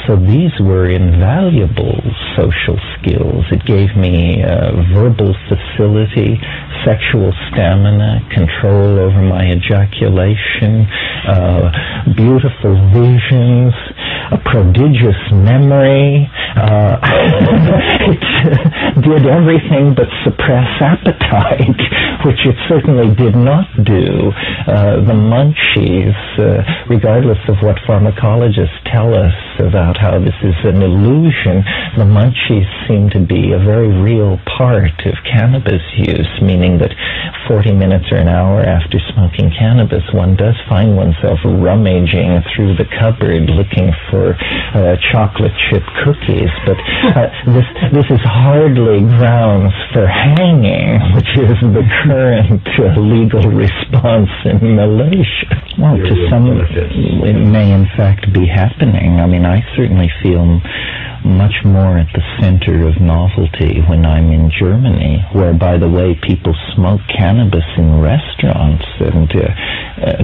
So these were invaluable social skills. It gave me verbal facility, sexual stamina, control over my ejaculation, beautiful visions, a prodigious memory. It did everything but suppress appetite, which it certainly did not do. The munchies, regardless of what pharmacologists tell us about how this is an illusion, the munchies seem to be a very real part of cannabis use, meaning that 40 minutes or an hour after smoking cannabis, one does find oneself rummaging through the cupboard looking for chocolate chip cookies. But this is hardly grounds for hanging, which is the current legal response in Malaysia. Well, to some, it may in fact be happening. I mean, I certainly feel much more at the center of novelty when I'm in Germany, where, by the way, people smoke cannabis in restaurants and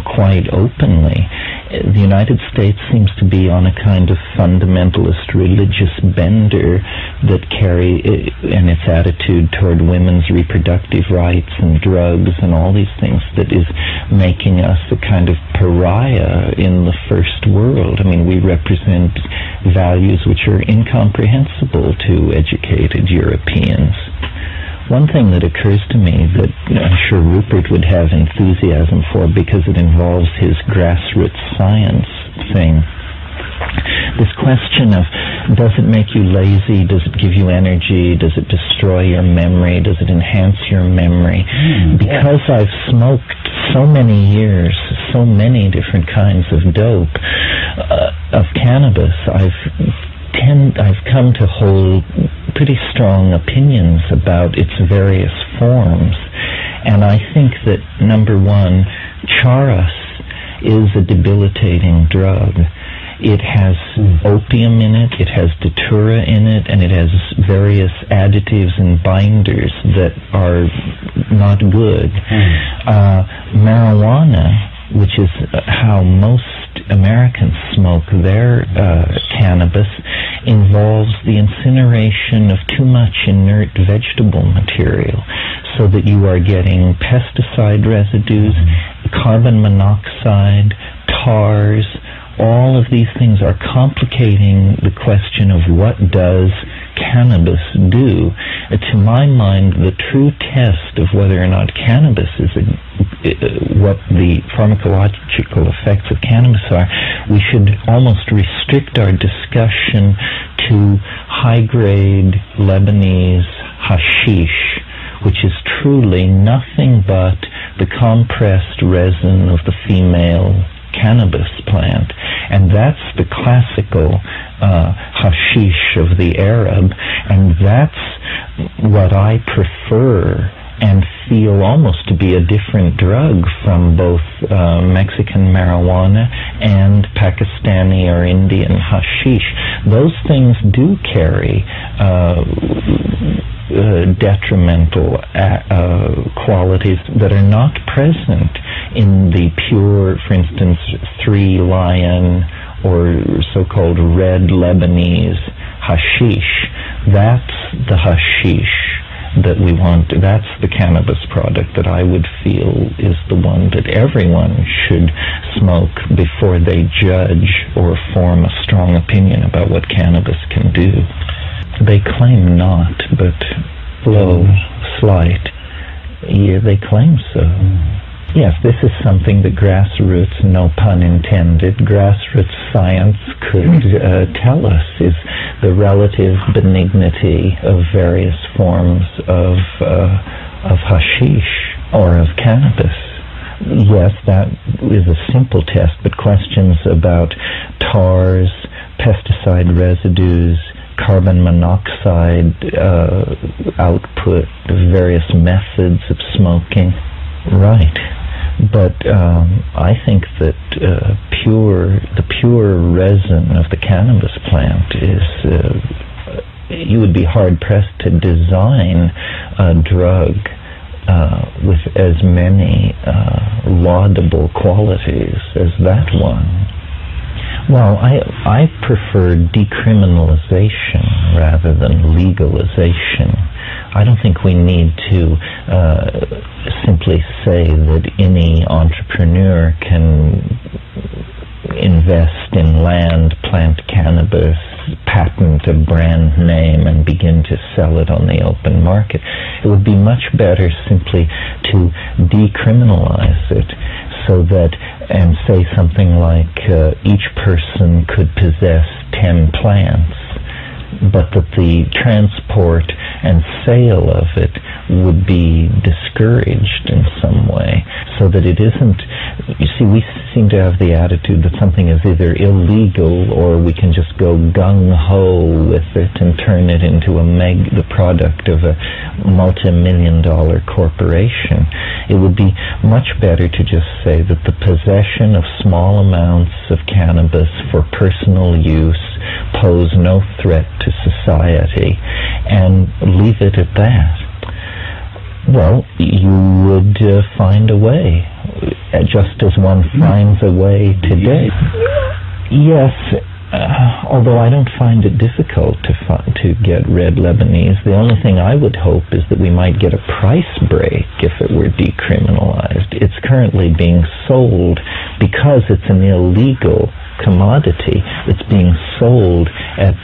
quite openly. The United States seems to be on a kind of fundamentalist religious bender that and its attitude toward women's reproductive rights and drugs and all these things that is making us a kind of pariah in the first world. I mean, we represent values which are incomprehensible to educated Europeans. One thing that occurs to me that I'm sure Rupert would have enthusiasm for because it involves his grassroots science thing, this question of, does it make you lazy? Does it give you energy? Does it destroy your memory? Does it enhance your memory? Because I've smoked so many years, so many different kinds of dope, of cannabis, I've come to hold pretty strong opinions about its various forms. And I think that, number one, charas is a debilitating drug. It has opium in it, it has datura in it, and it has various additives and binders that are not good. Marijuana, which is how most Americans smoke their cannabis, involves the incineration of too much inert vegetable material, so that you are getting pesticide residues, carbon monoxide, tars. All of these things are complicating the question of what does cannabis do. To my mind, the true test of whether or not cannabis is what the pharmacological effects of cannabis are, we should almost restrict our discussion to high-grade Lebanese hashish, which is truly nothing but the compressed resin of the female cannabis plant. And that's the classical hashish of the Arab, and that's what I prefer and feel almost to be a different drug from both Mexican marijuana and Pakistani or Indian hashish. Those things do carry detrimental qualities that are not present in the pure, for instance, Three Lion or so-called red Lebanese hashish. That's the hashish that we want. That's the cannabis product that I would feel is the one that everyone should smoke before they judge or form a strong opinion about what cannabis can do. They claim not, but low, slight. Yeah, they claim so. Yes, this is something that grassroots, no pun intended, grassroots science could tell us, is the relative benignity of various forms of hashish or of cannabis. Yes, that is a simple test, but questions about tars, pesticide residues, carbon monoxide output, various methods of smoking. Right. But I think that the pure resin of the cannabis plant is, you would be hard-pressed to design a drug with as many laudable qualities as that one. Well, I prefer decriminalization rather than legalization. I don't think we need to simply say that any entrepreneur can invest in land, plant cannabis, patent a brand name, and begin to sell it on the open market. It would be much better simply to decriminalize it, so that, and say something like each person could possess 10 plants, but that the transport and sale of it would be discouraged in some way, so that it isn't. You see, we seem to have the attitude that something is either illegal or we can just go gung-ho with it and turn it into the product of a multi-million-dollar corporation. It would be much better to just say that the possession of small amounts of cannabis for personal use pose no threat to society, and leave it at that. Well, you would find a way, just as one finds a way today. Yes, although I don't find it difficult to get red Lebanese. The only thing I would hope is that we might get a price break if it were decriminalized. It's currently being sold because it's an illegal commodity. It's being sold at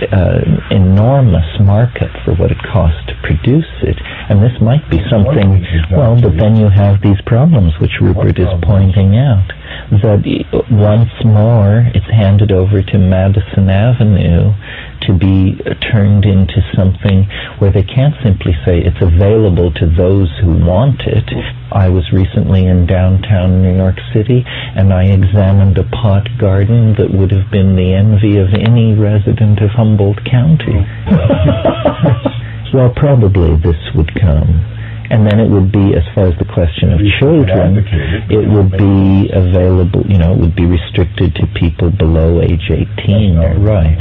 enormous market for what it costs to produce it, and this might be something. Well, but then you have these problems which Rupert is pointing out, that once more it's handed over to Madison Avenue to be turned into something where they can't simply say it's available to those who want it. I was recently in downtown New York City, and I examined a pot garden that would have been the envy of any resident of Humboldt County. Well, probably this would come. And then it would be, as far as the question of children, it would be available, it would be restricted to people below age 18. Right.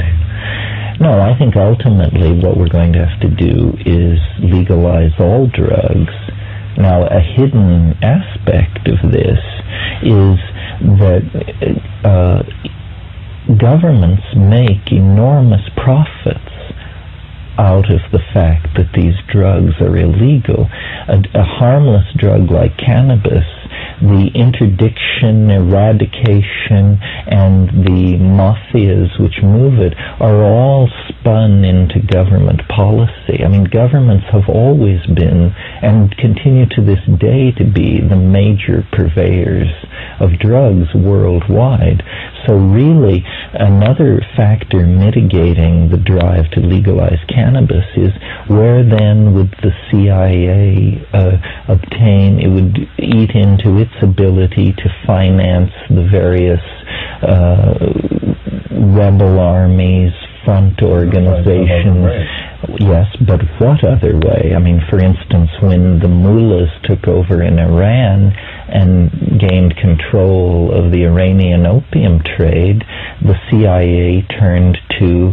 No, I think ultimately what we're going to have to do is legalize all drugs. Now, a hidden aspect of this is that governments make enormous profits out of the fact that these drugs are illegal. A harmless drug like cannabis, the interdiction, eradication, and the mafias which move it are all spun into government policy. I mean, governments have always been, and continue to this day to be, the major purveyors of drugs worldwide. So really, another factor mitigating the drive to legalize cannabis is where then would the CIA obtain, it would eat into its ability to finance the various rebel armies, front organizations. Yes, but what other way? I mean, for instance, when the mullahs took over in Iran and gained control of the Iranian opium trade, the CIA turned to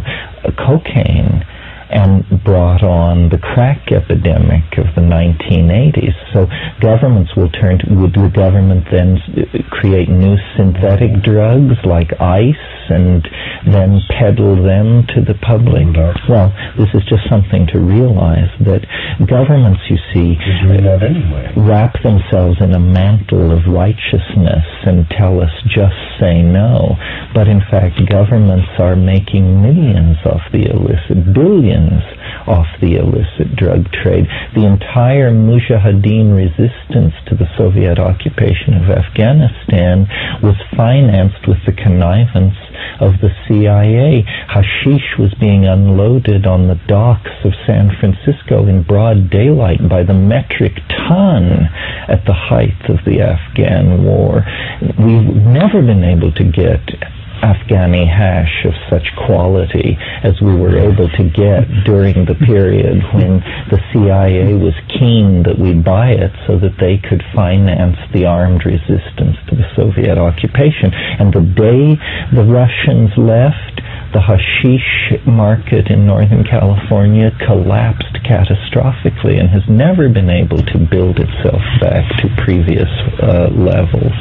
cocaine and brought on the crack epidemic of the 1980s. So governments would the government then create new synthetic drugs like ice and then peddle them to the public? Well, this is just something to realize, that governments, you see, wrap themselves in a mantle of righteousness and tell us just say no. But in fact, governments are making millions off the illicit, billions off the illicit drug trade. The entire Mujahideen resistance to the Soviet occupation of Afghanistan was financed with the connivance of the CIA. Hashish was being unloaded on the docks of San Francisco in broad daylight by the metric ton at the height of the Afghan war. We've never been able to get Afghani hash of such quality as we were able to get during the period when the CIA was keen that we buy it so that they could finance the armed resistance to the Soviet occupation. And the day the Russians left, the hashish market in Northern California collapsed catastrophically and has never been able to build itself back to previous levels.